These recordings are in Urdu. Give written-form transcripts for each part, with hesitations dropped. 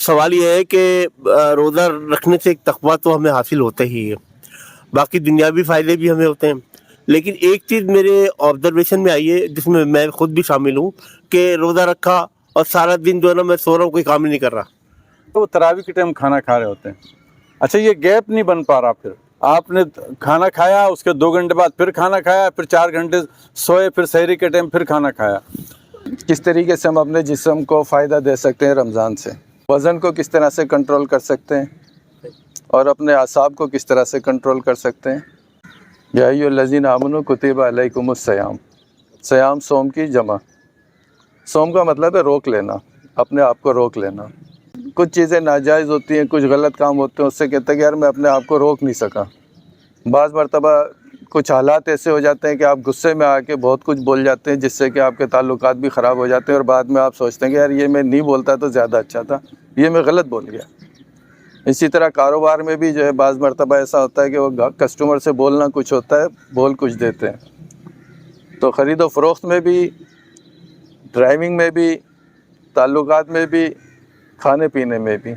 سوال یہ ہے کہ روزہ رکھنے سے ایک تقویٰ تو ہمیں حاصل ہوتا ہی ہے، باقی دنیاوی فائدے بھی ہمیں ہوتے ہیں، لیکن ایک چیز میرے آبزرویشن میں آئی ہے جس میں میں خود بھی شامل ہوں کہ روزہ رکھا اور سارا دن جو ہے نا میں سو رہا ہوں، کوئی کام ہی نہیں کر رہا. تو وہ تراویح کے ٹائم کھانا کھا رہے ہوتے ہیں. اچھا یہ گیپ نہیں بن پا رہا، پھر آپ نے کھانا کھایا، اس کے 2 گھنٹے بعد پھر کھانا کھایا، پھر 4 گھنٹے سوئے، پھر سحری کے ٹائم پھر کھانا کھایا. کس طریقے سے ہم اپنے جسم کو فائدہ دے سکتے ہیں رمضان سے، وزن کو کس طرح سے کنٹرول کر سکتے ہیں، اور اپنے اعصاب کو کس طرح سے کنٹرول کر سکتے ہیں. یا ایھا الذین آمنوا کتب علیکم الصیام، صیام صوم کی جمع. صوم کا مطلب ہے روک لینا، اپنے آپ کو روک لینا. کچھ چیزیں ناجائز ہوتی ہیں، کچھ غلط کام ہوتے ہیں، اس سے کہتے ہیں کہ یار میں اپنے آپ کو روک نہیں سکا. بعض مرتبہ کچھ حالات ایسے ہو جاتے ہیں کہ آپ غصے میں آ کے بہت کچھ بول جاتے ہیں، جس سے کہ آپ کے تعلقات بھی خراب ہو جاتے ہیں، اور بعد میں آپ سوچتے ہیں کہ یار یہ میں نہیں بولتا تو زیادہ اچھا تھا، یہ میں غلط بول گیا. اسی طرح کاروبار میں بھی جو ہے بعض مرتبہ ایسا ہوتا ہے کہ وہ کسٹمر سے بولنا کچھ ہوتا ہے، بول کچھ دیتے ہیں. تو خرید و فروخت میں بھی، ڈرائیونگ میں بھی، تعلقات میں بھی، کھانے پینے میں بھی.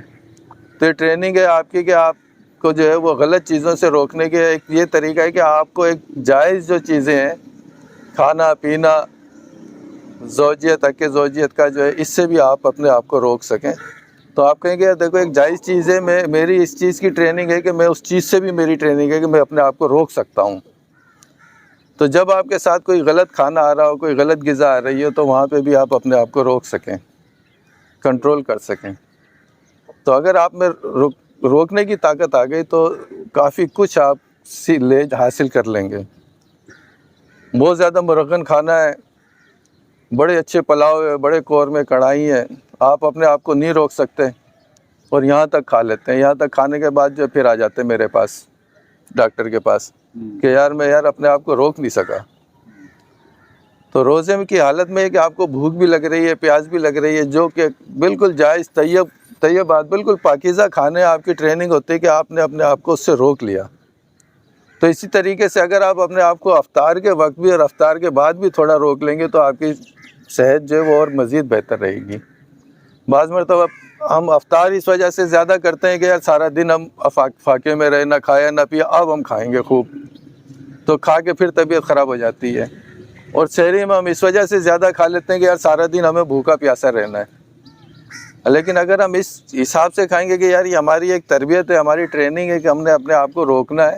تو یہ ٹریننگ ہے آپ کی کہ آپ کو جو ہے وہ غلط چیزوں سے روکنے کے ایک یہ طریقہ ہے کہ آپ کو ایک جائز جو چیزیں ہیں، کھانا پینا، زوجیت، حق زوجیت کا جو ہے، اس سے بھی آپ اپنے آپ کو روک سکیں. تو آپ کہیں گے دیکھو ایک جائز چیز ہے، میری اس چیز کی ٹریننگ ہے کہ میں اس چیز سے بھی میری ٹریننگ ہے کہ میں اپنے آپ کو روک سکتا ہوں. تو جب آپ کے ساتھ کوئی غلط کھانا آ رہا ہو، کوئی غلط غذا آ رہی ہو، تو وہاں پہ بھی آپ اپنے آپ کو روک سکیں، کنٹرول کر سکیں. تو اگر آپ میں روکنے کی طاقت آ گئی تو کافی کچھ آپ حاصل کر لیں گے. بہت زیادہ مرغن کھانا ہے، بڑے اچھے پلاؤ ہے، بڑے قورمے کڑھائی ہیں، آپ اپنے آپ کو نہیں روک سکتے اور یہاں تک کھا لیتے ہیں. یہاں تک کھانے کے بعد جو پھر آ جاتے ہیں میرے پاس، ڈاکٹر کے پاس، کہ یار میں اپنے آپ کو روک نہیں سکا. تو روزے کی حالت میں ہے کہ آپ کو بھوک بھی لگ رہی ہے، پیاس بھی لگ رہی ہے، جو کہ بالکل جائز طیب بات، بالکل پاکیزہ کھانے آپ کی ٹریننگ ہوتی ہے کہ آپ نے اپنے آپ کو اس سے روک لیا. تو اسی طریقے سے اگر آپ اپنے آپ کو افطار کے وقت بھی اور افطار کے بعد بھی تھوڑا روک لیں گے تو آپ کی صحت جو ہے وہ اور مزید بہتر رہے گی. بعض مرتبہ ہم افطار اس وجہ سے زیادہ کرتے ہیں کہ یار سارا دن ہم فاقے میں رہے، نہ کھایا نہ پیا، اب ہم کھائیں گے خوب، تو کھا کے پھر طبیعت خراب ہو جاتی ہے. اور سحری میں ہم اس وجہ سے زیادہ کھا لیتے ہیں کہ یار سارا دن ہمیں بھوکا پیاسا رہنا ہے. لیکن اگر ہم اس حساب سے کھائیں گے کہ یار یہ ہماری ایک تربیت ہے، ہماری ٹریننگ ہے کہ ہم نے اپنے آپ کو روکنا ہے،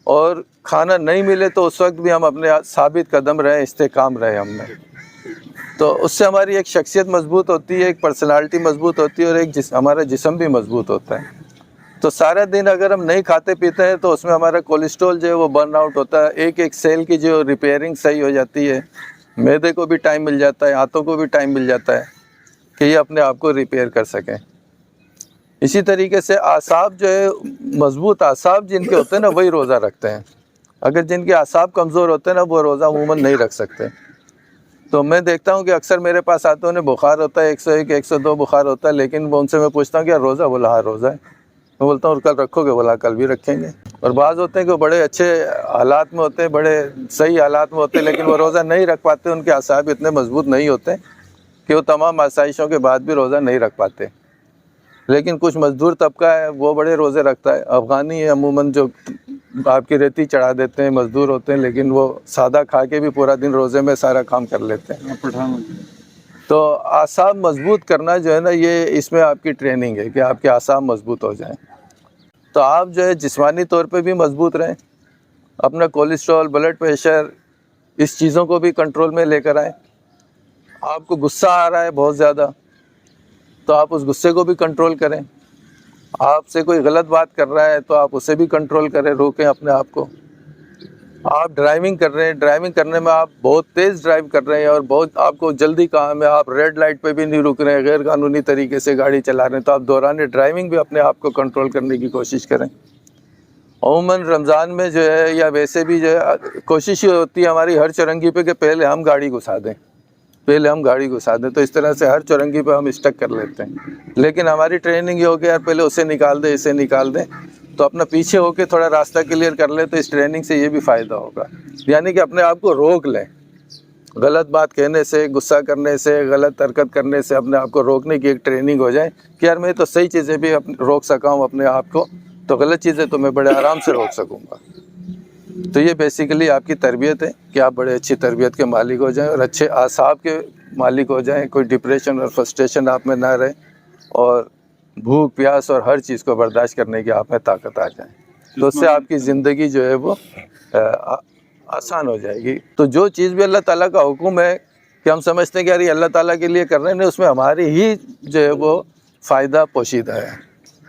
اور کھانا نہیں ملے تو اس وقت بھی ہم اپنے ثابت قدم رہیں، استحکام رہے ہم میں، تو اس سے ہماری ایک شخصیت مضبوط ہوتی ہے، ایک پرسنالٹی مضبوط ہوتی ہے، اور ایک ہمارا جسم بھی مضبوط ہوتا ہے. تو سارا دن اگر ہم نہیں کھاتے پیتے ہیں تو اس میں ہمارا کولیسٹرول جو ہے وہ برن آؤٹ ہوتا ہے، ایک ایک سیل کی جو ریپیئرنگ صحیح ہو جاتی ہے. معدے کو بھی ٹائم مل جاتا ہے، ہاتھوں کو بھی ٹائم مل جاتا ہے کہ یہ اپنے آپ کو ریپیئر کر سکیں. اسی طریقے سے اعصاب جو ہے، مضبوط اعصاب جن کے ہوتے ہیں نا وہی روزہ رکھتے ہیں. اگر جن کے اعصاب کمزور ہوتے ہیں نا وہ روزہ عموماً نہیں رکھ سکتے. تو میں دیکھتا ہوں کہ اکثر میرے پاس آتے ہیں، بخار ہوتا ہے، 101 102 بخار ہوتا ہے، لیکن ان سے میں پوچھتا ہوں کہ روزہ؟ بولا ہاں روزہ ہے. میں بولتا ہوں کل رکھو گے؟ بولا کل بھی رکھیں گے. اور بعض ہوتے ہیں کہ بڑے اچھے حالات میں ہوتے ہیں، بڑے صحیح حالات میں ہوتے ہیں، لیکن وہ روزہ نہیں رکھ پاتے، ان کے اعصاب اتنے مضبوط نہیں ہوتے کہ وہ تمام آسائشوں کے بعد بھی روزہ نہیں رکھ پاتے. لیکن کچھ مزدور طبقہ ہے وہ بڑے روزے رکھتا ہے. افغانی ہے عموماً جو آپ کی ریتی چڑھا دیتے ہیں، مزدور ہوتے ہیں، لیکن وہ سادہ کھا کے بھی پورا دن روزے میں سارا کام کر لیتے ہیں. تو اعصاب مضبوط کرنا جو ہے نا، یہ اس میں آپ کی ٹریننگ ہے کہ آپ کے اعصاب مضبوط ہو جائیں. تو آپ جو ہے جسمانی طور پہ بھی مضبوط رہیں، اپنا کولیسٹرول، بلڈ پریشر، اس چیزوں کو بھی کنٹرول میں لے کر آئیں. آپ کو غصہ آ رہا ہے بہت زیادہ تو آپ اس غصے کو بھی کنٹرول کریں. آپ سے کوئی غلط بات کر رہا ہے تو آپ اسے بھی کنٹرول کریں، روکیں اپنے آپ کو. آپ ڈرائیونگ کر رہے ہیں، ڈرائیونگ کرنے میں آپ بہت تیز ڈرائیو کر رہے ہیں اور بہت آپ کو جلدی کام ہے، آپ ریڈ لائٹ پہ بھی نہیں رک رہے ہیں، غیر قانونی طریقے سے گاڑی چلا رہے ہیں، تو آپ دوران ڈرائیونگ بھی اپنے آپ کو کنٹرول کرنے کی کوشش کریں. عموماً رمضان میں جو ہے یا ویسے بھی جو ہے کوشش یہ ہوتی ہے ہماری ہر چورنگی پہ کہ پہلے ہم گاڑی گھسا دیں، تو اس طرح سے ہر چورنگی پہ ہم اسٹک کر لیتے ہیں. لیکن ہماری ٹریننگ یہ ہو کہ یار پہلے اسے نکال دیں، اسے نکال دیں، تو اپنا پیچھے ہو کے تھوڑا راستہ کلیئر کر لیں. تو اس ٹریننگ سے یہ بھی فائدہ ہوگا، یعنی کہ اپنے آپ کو روک لیں. غلط بات کہنے سے، غصہ کرنے سے، غلط حرکت کرنے سے اپنے آپ کو روکنے کی ایک ٹریننگ ہو جائے کہ یار میں تو صحیح چیزیں بھی روک سکا ہوں اپنے آپ کو، تو غلط چیزیں تو میں بڑے آرام سے روک سکوں گا۔ تو یہ بیسیکلی آپ کی تربیت ہے کہ آپ بڑے اچھی تربیت کے مالک ہو جائیں اور اچھے اعصاب کے مالک ہو جائیں، کوئی ڈپریشن اور فرسٹریشن آپ میں نہ رہے، اور بھوک پیاس اور ہر چیز کو برداشت کرنے کی آپ میں طاقت آ جائے، تو اس سے آپ کی زندگی جو ہے وہ آسان ہو جائے گی۔ تو جو چیز بھی اللہ تعالیٰ کا حکم ہے کہ ہم سمجھتے ہیں کہ یار یہ اللہ تعالیٰ کے لیے کر رہے ہیں، نہیں، اس میں ہماری ہی جو ہے وہ فائدہ پوشیدہ ہے،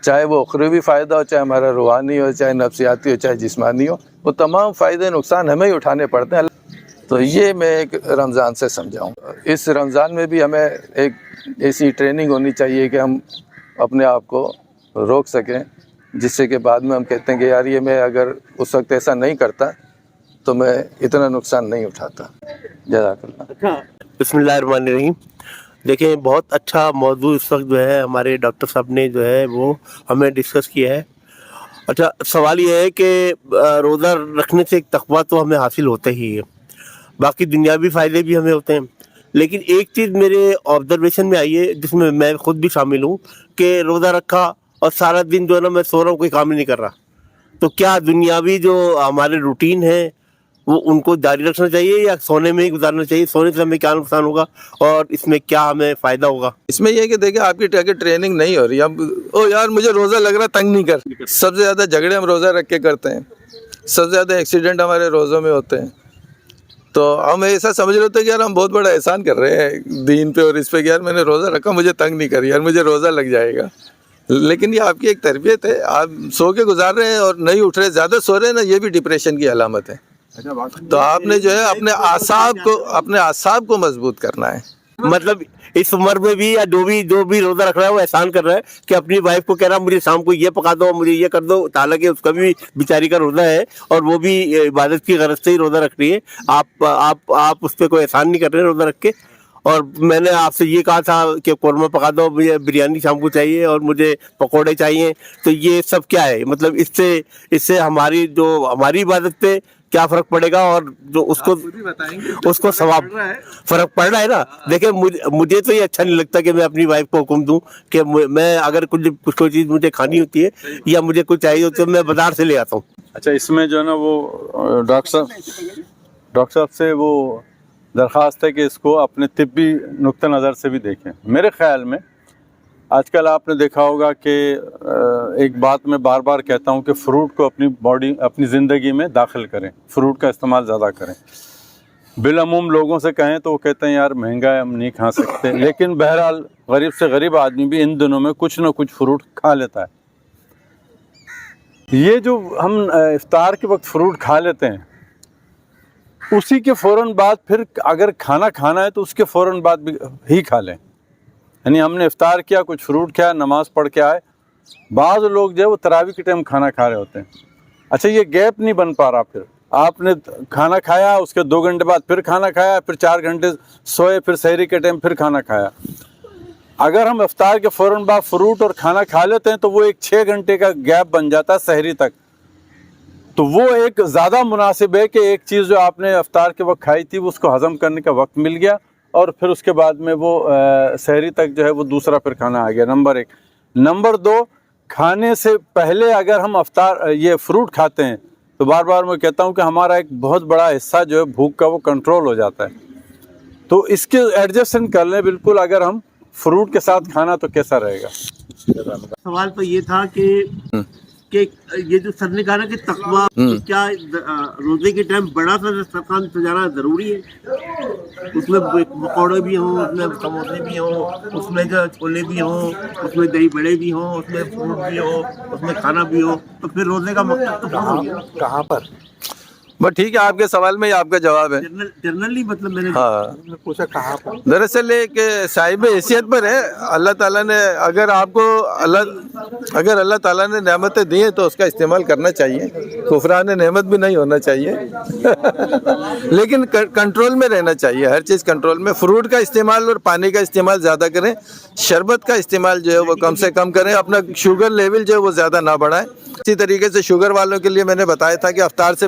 چاہے وہ اخروی فائدہ ہو، چاہے ہمارا روحانی ہو، چاہے نفسیاتی ہو، چاہے جسمانی ہو، وہ تمام فائدے نقصان ہمیں ہی اٹھانے پڑتے ہیں۔ تو یہ میں ایک رمضان سے سمجھاؤں۔ اس رمضان میں بھی ہمیں ایک ایسی ٹریننگ ہونی چاہیے کہ ہم اپنے آپ کو روک سکیں، جس سے کہ بعد میں ہم کہتے ہیں کہ یار یہ میں اگر اس وقت ایسا نہیں کرتا تو میں اتنا نقصان نہیں اٹھاتا۔ جزاک اللہ۔ بسم اللہ الرحمن الرحیم۔ دیکھیں، بہت اچھا موضوع اس وقت جو ہے ہمارے ڈاکٹر صاحب نے جو ہے وہ ہمیں ڈسکس کیا ہے۔ اچھا، سوال یہ ہے کہ روزہ رکھنے سے ایک تقویٰ تو ہمیں حاصل ہوتا ہی ہے، باقی دنیاوی فائدے بھی ہمیں ہوتے ہیں، لیکن ایک چیز میرے آبزرویشن میں آئی ہے جس میں میں خود بھی شامل ہوں، کہ روزہ رکھا اور سارا دن جو ہے نا میں سو رہا ہوں، کوئی کام ہی نہیں کر رہا، تو کیا دنیاوی جو ہمارے روٹین ہے وہ ان کو جاری رکھنا چاہیے یا سونے میں ہی گزارنا چاہیے؟ سونے سے ہمیں کیا نقصان ہوگا اور اس میں کیا ہمیں فائدہ ہوگا؟ اس میں یہ ہے کہ دیکھیں آپ کی ٹریننگ نہیں ہو رہی، اب او یار مجھے روزہ لگ رہا، تنگ نہیں کر۔ سب سے زیادہ جھگڑے ہم روزہ رکھ کے کرتے ہیں، سب سے زیادہ ایکسیڈنٹ ہمارے روزوں میں ہوتے ہیں، تو ہم ایسا سمجھ رہے ہوتے ہیں کہ یار ہم بہت بڑا احسان کر رہے ہیں دین پہ اور اس پہ کہ یار میں نے روزہ رکھا، مجھے تنگ نہیں کری، یار مجھے روزہ لگ جائے گا۔ لیکن یہ آپ کی ایک تربیت ہے، آپ سو کے گزار رہے ہیں اور نہیں اٹھ رہے، زیادہ سو رہے ہیں نا، یہ بھی ڈپریشن کی علامت ہے۔ تو آپ نے جو ہے اپنے اعصاب کو مضبوط کرنا ہے۔ مطلب اس عمر میں بھی یا جو بھی روزہ رکھ رہا ہے وہ احسان کر رہا ہے کہ اپنی وائف کو کہہ رہا مجھے شام کو یہ پکا دو، مجھے یہ کر دو، حالانکہ اس کا بھی بیچاری کا روزہ ہے اور وہ بھی عبادت کی غرض سے ہی روزہ رکھ رہی ہے۔ آپ اس پہ کوئی احسان نہیں کر رہے روزہ رکھ کے۔ اور میں نے آپ سے یہ کہا تھا کہ قورمہ پکا دو، مجھے بریانی شام کو چاہیے اور مجھے پکوڑے چاہیے، تو یہ سب کیا ہے؟ مطلب اس سے ہماری عبادت پہ کیا فرق پڑے گا، اور جو اس کو ثواب فرق پڑ رہا ہے نا؟ دیکھیں، مجھے تو یہ اچھا نہیں لگتا کہ میں اپنی وائف کو حکم دوں کہ میں اگر کوئی چیز مجھے کھانی ہوتی ہے یا مجھے کچھ چاہیے ہوتی ہے میں بازار سے لے آتا ہوں۔ اچھا، اس میں جو ہے نا وہ ڈاکٹر صاحب سے وہ درخواست ہے کہ اس کو اپنے طبی نقطہ نظر سے بھی دیکھیں۔ میرے خیال میں آج کل آپ نے دیکھا ہوگا کہ ایک بات میں بار بار کہتا ہوں کہ فروٹ کو اپنی زندگی میں داخل کریں، فروٹ کا استعمال زیادہ کریں۔ بالعموم لوگوں سے کہیں تو وہ کہتے ہیں یار مہنگا ہے، ہم نہیں کھا سکتے، لیکن بہرحال غریب سے غریب آدمی بھی ان دنوں میں کچھ نہ کچھ فروٹ کھا لیتا ہے۔ یہ جو ہم افطار کے وقت فروٹ کھا لیتے ہیں، اسی کے فوراً بعد پھر اگر کھانا کھانا ہے تو اس کے فوراً بعد بھی ہی کھا لیں۔ یعنی ہم نے افطار کیا، کچھ فروٹ کھایا، نماز پڑھ کے آئے، بعض لوگ جو ہے وہ تراویح کے ٹائم کھانا کھا رہے ہوتے ہیں۔ اچھا، یہ گیپ نہیں بن پا رہا، پھر آپ نے کھانا کھایا، اس کے 2 گھنٹے بعد پھر کھانا کھایا، پھر 4 گھنٹے سوئے، پھر سحری کے ٹائم پھر کھانا کھایا۔ اگر ہم افطار کے فوراً بعد فروٹ اور کھانا کھا لیتے ہیں تو وہ ایک 6 گھنٹے کا گیپ بن جاتا ہے سحری تک، تو وہ ایک زیادہ مناسب ہے کہ ایک چیز جو آپ نے افطار کے وقت کھائی تھی وہ اس کو ہضم کرنے کا وقت مل گیا، اور پھر اس کے بعد میں وہ سحری تک جو ہے وہ دوسرا پھر کھانا آ گیا۔ نمبر 1۔ نمبر 2، کھانے سے پہلے اگر ہم یہ فروٹ کھاتے ہیں تو بار بار میں کہتا ہوں کہ ہمارا ایک بہت بڑا حصہ جو ہے بھوک کا وہ کنٹرول ہو جاتا ہے، تو اس کے ایڈجسٹمنٹ کر لیں بالکل۔ اگر ہم فروٹ کے ساتھ کھانا تو کیسا رہے گا؟ سوال تو یہ تھا کہ یہ جو سر نے کہا نا کہ تقویٰ، کیا روزے کے ٹائم بڑا سا دسترخوان سجانا ضروری ہے؟ اس میں پکوڑے بھی ہوں، اس میں سموسے بھی ہوں، اس میں جو چھولے بھی ہوں، اس میں دہی بڑے بھی ہوں، اس میں فروٹ بھی ہو، اس میں کھانا بھی ہو، تو پھر روزے کا مقصد تو کہاں پر؟ بس ٹھیک ہے، آپ کے سوال میں یہ آپ کا جواب ہے۔ جنرلی مطلب میں نے پوچھا کہاں پر، دراصل یہ کہ صاحب حیثیت پر ہے۔ اللہ تعالیٰ نے اگر اللہ تعالیٰ نے نعمتیں دی ہیں تو اس کا استعمال کرنا چاہیے، کفران نعمت بھی نہیں ہونا چاہیے لیکن کنٹرول میں رہنا چاہیے، ہر چیز کنٹرول میں۔ فروٹ کا استعمال اور پانی کا استعمال زیادہ کریں، شربت کا استعمال جو ہے وہ کم سے کم کریں، اپنا شوگر لیول جو ہے وہ زیادہ نہ بڑھائیں۔ اسی طریقے سے شوگر والوں کے لیے میں نے بتایا تھا کہ افطار سے